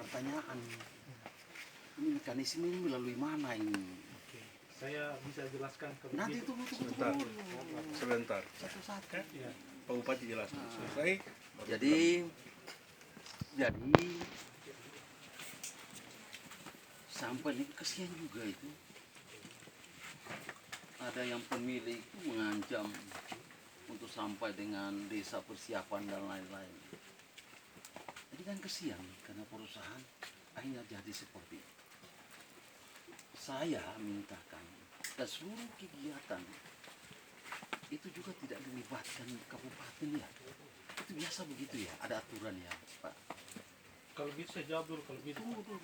pertanyaan. Ini mekanisme ini melalui mana ini? Oke. Saya bisa jelaskan ke Nanti tunggu Sebentar. Sebentar. satu-satu. Ya. Pak Bupati jelaskan. Selesai. Jadi sampai ini kesian juga itu. Ada yang pemilik itu mengancam untuk sampai dengan desa persiapan dan lain-lain. Jadi kan kesian karena perusahaan akhirnya jadi seperti itu. Saya mintakan dan seluruh kegiatan itu juga tidak dilibatkan kabupaten ya. Itu biasa begitu ya, ada aturan ya Pak. Kalau gitu saya jawab dulu kalau gitu. Tunggu dulu.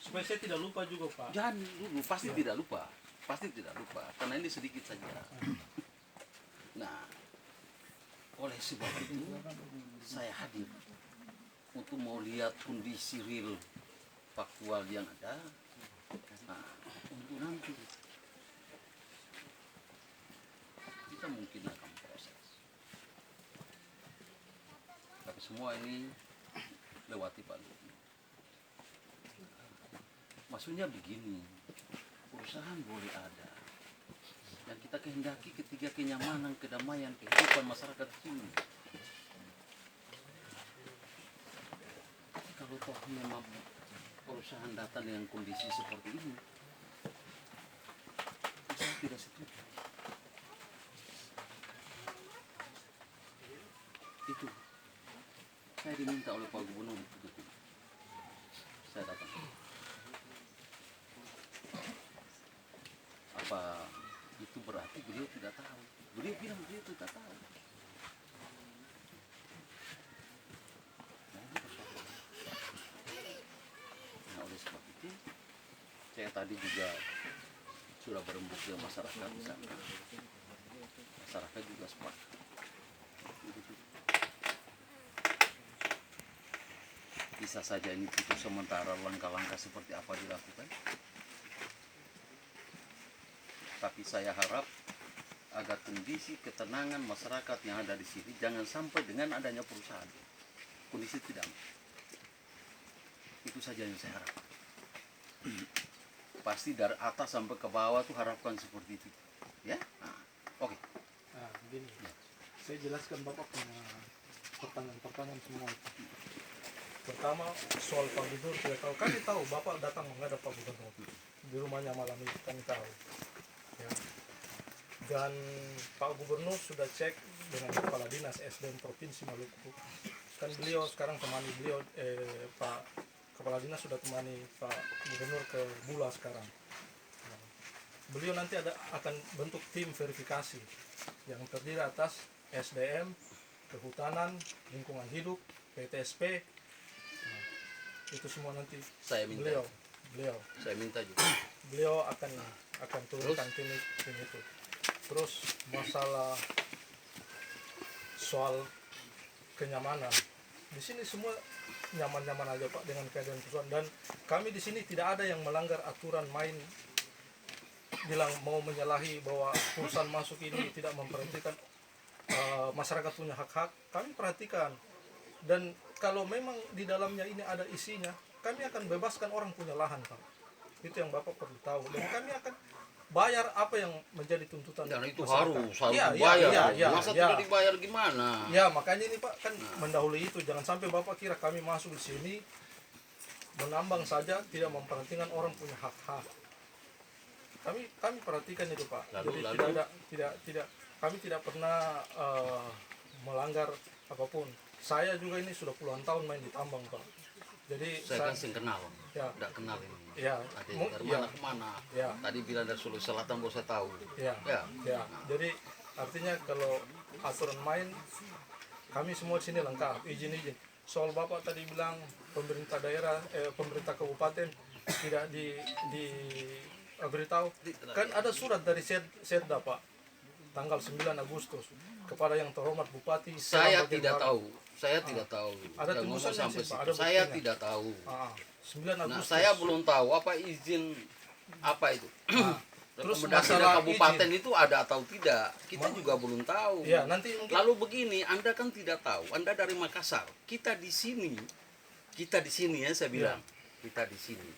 Supaya saya tidak lupa juga Pak. Jangan dulu, pasti tidak lupa. Pasti tidak lupa, karena ini sedikit saja. Nah, oleh sebab itu saya hadir untuk mau lihat kondisi real faktual yang ada. Nah, untuk nanti kita mungkin akan proses. Tapi semua ini lewati Pak Luhut. Maksudnya begini, perusahaan boleh ada. Yang kita kehendaki ketika kenyamanan, kedamaian, kehidupan masyarakat di sini. Tapi kalau toh memang perusahaan datang dengan kondisi seperti ini, saya tidak setuju. Itu saya diminta oleh Pak Gubernur itu. Saya datang. Apa itu berarti beliau tidak tahu? Beliau bilang beliau tidak tahu. Nah, ini persoalan. Nah, oleh sebab itu saya tadi juga sudah berembuk dengan masyarakat di sana. Masyarakat juga sepakat. Begitu. Bisa saja ini untuk sementara langkah-langkah seperti apa dilakukan. Tapi saya harap agar kondisi ketenangan masyarakat yang ada di sini jangan sampai dengan adanya perusahaan kondisi tidak aman. Itu saja yang saya harap. Pasti dari atas sampai ke bawah tuh harapkan seperti itu, ya. Nah, oke. Nah, begini. Saya jelaskan Bapak punya pertanyaan semua itu. Pertama soal Pak Gubernur tidak tahu. Kami tahu Bapak datang menghadap Pak Gubernur di rumahnya malam itu, kami tahu. Ya. Dan Pak Gubernur sudah cek dengan Kepala Dinas SDM Provinsi Maluku. Kan beliau sekarang temani beliau, Pak Kepala Dinas sudah temani Pak Gubernur ke Bula sekarang. Nah, beliau nanti akan bentuk tim verifikasi yang terdiri atas SDM, Kehutanan, Lingkungan Hidup, PTSP. Nah, itu semua nanti Saya minta. beliau Saya minta juga. beliau akan turunkan tim itu. Terus masalah soal kenyamanan di sini semua nyaman-nyaman aja Pak dengan keadaan perusahaan, dan kami di sini tidak ada yang melanggar aturan main bilang mau menyalahi bahwa perusahaan masuk ini tidak memperhatikan masyarakat punya hak-hak. Kami perhatikan, dan kalau memang di dalamnya ini ada isinya, kami akan bebaskan orang punya lahan Pak. Itu yang Bapak perlu tahu, dan kami akan bayar apa yang menjadi tuntutan Dan itu masyarakat. harus Iya, dibayar. Masa tidak dibayar gimana? Ya, makanya ini Pak kan mendahului itu. Jangan sampai Bapak kira kami masuk di sini menambang saja tidak memperhatikan orang punya hak-hak. Kami perhatikan itu Pak. Lalu, Jadi kami tidak pernah melanggar apapun. Saya juga ini sudah puluhan tahun main di tambang Pak. Jadi Saya kan sing kenal, ya, tidak kenal ini. ya, Ada dari mana ke mana. ya, Tadi bilang dari Sulawesi Selatan baru saya tahu. ya, Ya. ya. Jadi artinya kalau aturan main kami semua di sini lengkap, izin. Soal Bapak tadi bilang pemerintah daerah, pemerintah kabupaten tidak diberitahu. Kan ada surat dari Setda Pak, tanggal 9 Agustus kepada yang terhormat Bupati. Saya tidak tahu. Saya tidak tahu. Ada Udah tulisan ngomong sampai sih, Pak, situ. ada Saya buktinya. tidak tahu. 9 Nah, Agustus. saya belum tahu apa izin apa itu. Terus Rekomendasi dari masalah kabupaten izin. itu ada atau tidak, kita juga belum tahu. Ya, nanti mungkin Lalu begini, Anda kan tidak tahu. Anda dari Makassar. Kita di sini ya saya bilang. kita di sini.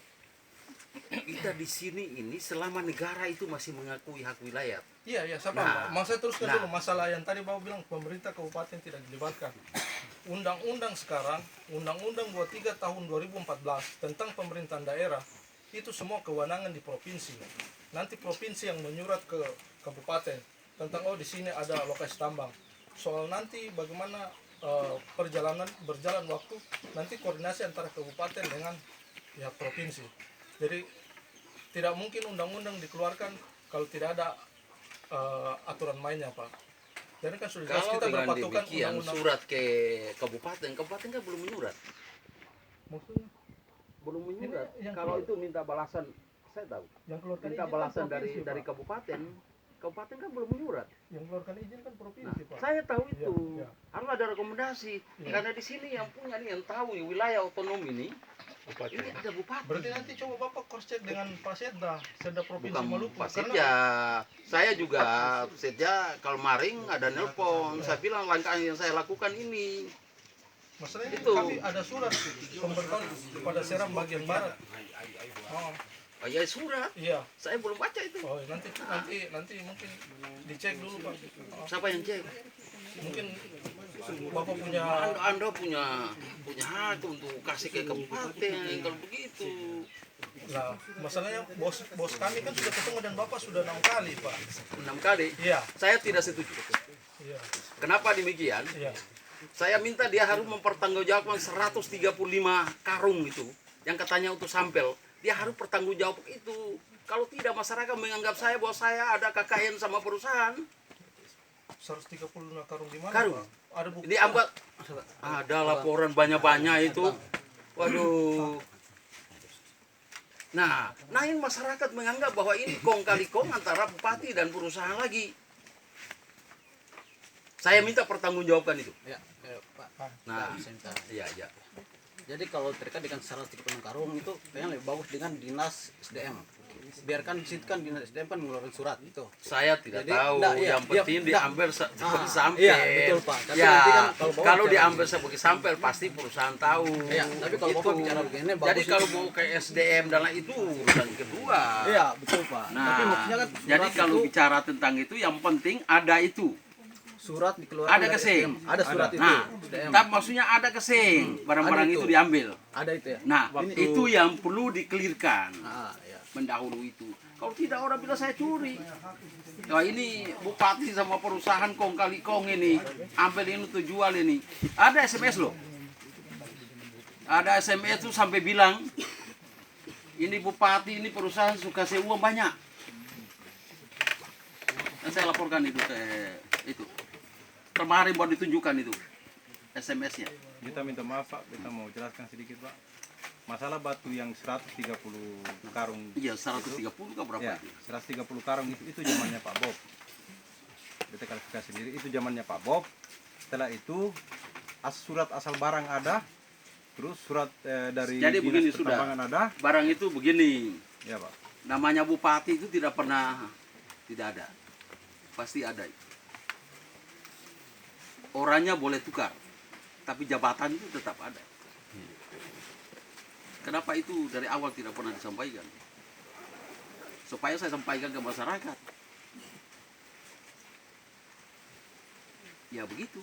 Kita di sini ini selama negara itu masih mengakui hak wilayah. Iya, iya, saya Nah, paham, Pak. Mau saya teruskan nah. dulu masalah yang tadi Bapak bilang pemerintah kabupaten tidak dilibatkan. Undang-undang sekarang, Undang-Undang 23 tahun 2014 tentang pemerintahan daerah, itu semua kewenangan di provinsi. Nanti provinsi yang menyurat ke kabupaten tentang di sini ada lokasi tambang. Soal nanti bagaimana berjalan waktu, nanti koordinasi antara kabupaten dengan pihak provinsi. Jadi tidak mungkin undang-undang dikeluarkan kalau tidak ada aturan mainnya, Pak. Jadi kan sudah jelas Kalau kita dengan berpatokan demikian undang-undang. surat ke kabupaten kan belum menyurat. Maksudnya Belum menyurat. Ini yang Kalau keluar- itu minta balasan, saya tahu. yang keluarkan Minta izin kan balasan provinsi, dari Pak. kabupaten. Kabupaten kan belum menyurat. Yang keluarkan izin kan Nah, provinsi, Pak. saya tahu itu. Iya. Harus ada rekomendasi. Iya. Karena di sini yang punya nih, yang tahu nih wilayah otonom ini Bupati. ada bupati. Berarti nanti coba Bapak cross check dengan Pak Setda Provinsi Bukan Maluku. Pak Karena Setja. Saya juga Setja kalau maring ada nelpon. Saya bilang langkah yang saya lakukan ini. masalahnya Itu. kami ada surat pemberitahuan kepada Seram bagian barat. Oh, Oh ya surat. iya. Saya belum baca itu. Oh, nanti mungkin dicek dulu, Pak. Oh, Siapa yang cek? mungkin Bapak punya Anda punya hak untuk kasih ke kabupaten kalau begitu. Nah, masalahnya bos kami kan sudah ketemu dan Bapak sudah 6 kali, Pak. 6 kali. Iya, Saya tidak setuju. iya, Kenapa demikian? iya. Saya minta dia harus mempertanggungjawabkan 135 karung itu yang katanya untuk sampel. Dia harus bertanggungjawab itu. Kalau tidak masyarakat menganggap saya bahwa saya ada KKN sama perusahaan. 135 karung di mana, Karung. Pak? Ada bukti. Ini ambat ada laporan banyak-banyak itu. Waduh. Nah ini masyarakat menganggap bahwa ini kong kali kong antara bupati dan perusahaan lagi. Saya minta pertanggungjawabkan itu. Ya, Pak. Nah, Saya minta. iya, iya. Jadi kalau terkait dengan 136 karung itu kayaknya lebih bagus dengan dinas SDM. Biarkan di situ kan dinas SDM kan mengeluarkan surat itu. Saya tidak Jadi, tahu. enggak, iya, yang penting iya, diambil sebagai sampel. Iya, betul, Pak. Tapi Ya, nanti kan kalau bawa kalau bicara diambil begini. sebagai sampel pasti perusahaan tahu. Iya, tapi kalau Bapak bicara begini, Jadi bagus kalau itu. mau ke SDM dan lain itu urusan kedua. Iya, betul, Pak. Nah, Tapi maksudnya kan jadi surat kalau itu, bicara tentang itu yang penting ada itu. surat dikeluarkan Ada dari kesing. SDM. Ada surat itu. Nah, SDM. tapi maksudnya ada kesing, barang-barang Ada itu itu. diambil. Ada itu ya. Nah, Waktu- itu yang perlu dikelirkan Ya. mendahulu itu. Kalau tidak orang bilang saya curi. Nah, ini bupati sama perusahaan kong kali kong ini ambil ini untuk jual ini. Ada SMS loh. Ada SMS itu sampai bilang ini bupati ini perusahaan suka sewa uang banyak. Dan saya laporkan itu ke itu. Kemarin baru ditunjukkan itu SMS-nya. Kita minta maaf Pak, kita mau jelaskan sedikit Pak. Masalah batu yang 130 karung. Iya 130 ke berapa Ya, itu? 130 karung itu zamannya Pak Bob. Kita klarifikasi sendiri, itu zamannya Pak Bob. Setelah itu surat asal barang ada, terus surat dari Jadi dinas begini pertambangan sudah. ada. Barang itu begini. Ya Pak. Namanya bupati itu tidak pernah tidak ada. Pasti ada. Orangnya boleh tukar, tapi jabatan itu tetap ada. Kenapa itu dari awal tidak pernah disampaikan? Supaya saya sampaikan ke masyarakat. Ya begitu.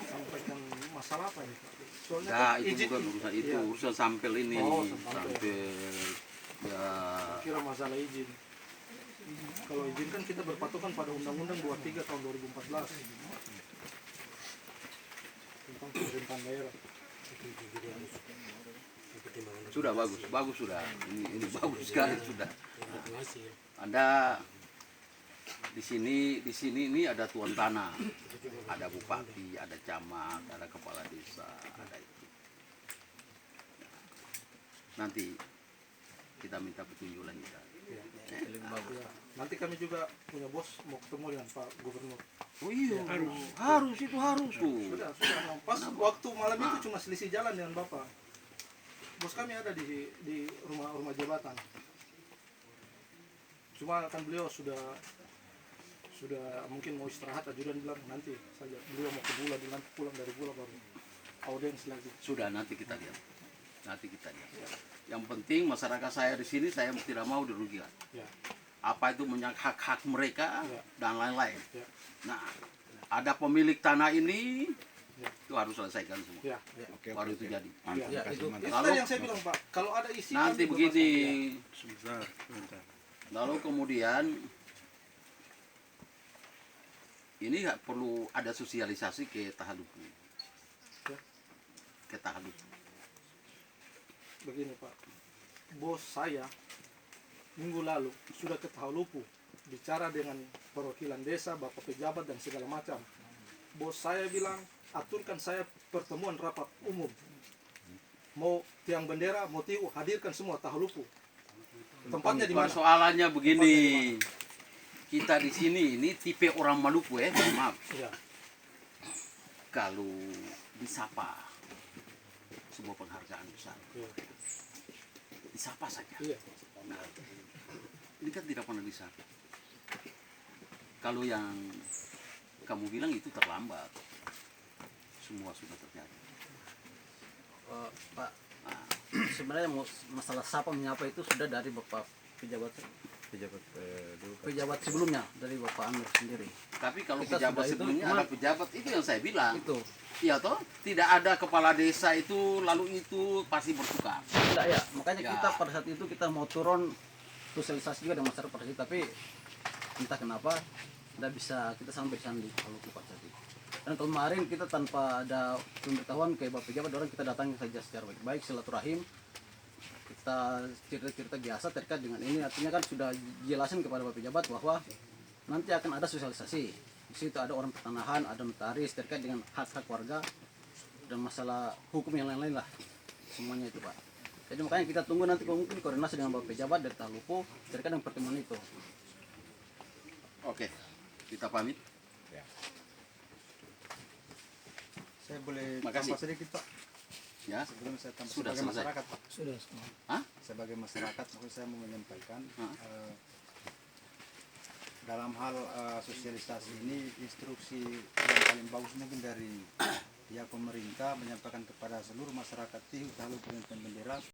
Sampaikan masalah apa nih, Pak? Soalnya Nah, kan itu izin- bukan urusan itu, Iya. urusan sampel ini. Oh, sampel. Sampel. Ya, Kira masalah izin. Kalau izin kan kita berpatokan pada Undang-Undang 23 tahun 2014 tentang pemerintahan daerah. sudah bagus sudah. Ini bagus sekali sudah. Anda di sini ini ada tuan tanah, ada bupati, ada camat, ada kepala desa, ada itu. Nanti kita minta petunjuk lanjutan. Lebih bagus. Ya, nanti kami juga punya bos mau ketemu dengan Pak Gubernur. Oh iya, harus itu harus tuh. Sudah. Pas waktu malam itu cuma selisih jalan dengan Bapak. Bos kami ada di rumah jabatan. Cuma kan beliau sudah mungkin mau istirahat, ajudan bilang nanti saja. Beliau mau ke Bula, nanti pulang dari Bula baru audiens lagi. Sudah, nanti kita lihat. Nanti kita lihat. Yang penting masyarakat saya di sini saya tidak mau dirugikan. Ya. Apa itu menyangkut hak-hak mereka Ya. dan lain-lain. Ya. Nah, ada pemilik tanah ini Ya. itu harus selesaikan semua. Ya. Baru itu jadi. Ya. Itu Itu Lalu- tadi yang saya bilang Pak, kalau ada isi Nanti kami begini. bebaskan. Lalu kemudian ini nggak perlu ada sosialisasi ke Tahalupu. Ya. Ke Tahalupu. Begini Pak, bos saya minggu lalu sudah ke Tahalupu bicara dengan perwakilan desa, bapak pejabat dan segala macam. Bos saya bilang aturkan saya pertemuan rapat umum, mau tiang bendera, mau tiu, hadirkan semua Tahalupu. Tempatnya di mana? Persoalannya begini. Kita di sini ini tipe orang Maluku maaf. Ya. Kalau disapa sebuah penghargaan besar, Ya. disapa saja. Iya. Nah, ini kan tidak pernah disapa. Kalau yang kamu bilang itu terlambat, semua sudah terjadi. Pak, Nah, sebenarnya masalah sapa menyapa itu sudah dari Bapak pejabat pejabat sebelumnya, dari Bapak Amir sendiri. tapi kalau Kita pejabat sudah itu, sebelumnya cuma- ada pejabat itu yang saya bilang. Itu Iya toh, tidak ada kepala desa itu lalu itu pasti bertukar. tidak ya, makanya Ya. kita pada saat itu kita mau turun sosialisasi juga dengan masyarakat pada saat itu, tapi entah kenapa tidak bisa kita sampai di sana di Maluku pada saat itu. Dan kemarin kita tanpa ada pemberitahuan ke Bapak pejabat, orang kita datangi saja secara baik-baik, silaturahim, kita cerita-cerita biasa terkait dengan ini. Artinya kan sudah jelasin kepada Bapak pejabat bahwa nanti akan ada sosialisasi. Di situ ada orang pertanahan, ada notaris terkait dengan hak-hak warga dan masalah hukum yang lain-lain lah, semuanya itu Pak. Jadi makanya kita tunggu nanti mungkin koordinasi dengan Bapak pejabat dari Tahalupu terkait dengan pertemuan itu. Oke, kita pamit. Saya boleh Makasih. tambah sedikit Pak. Ya, Sebelum saya tambah Sudah sebagai selesai. masyarakat Pak. Sudah semua. Hah? Sebagai masyarakat maksud saya mau menyampaikan Hah? dalam hal sosialisasi ini instruksi yang paling bagus mungkin dari pihak pemerintah menyampaikan kepada seluruh masyarakat Tihu Tahalupu dan Bendera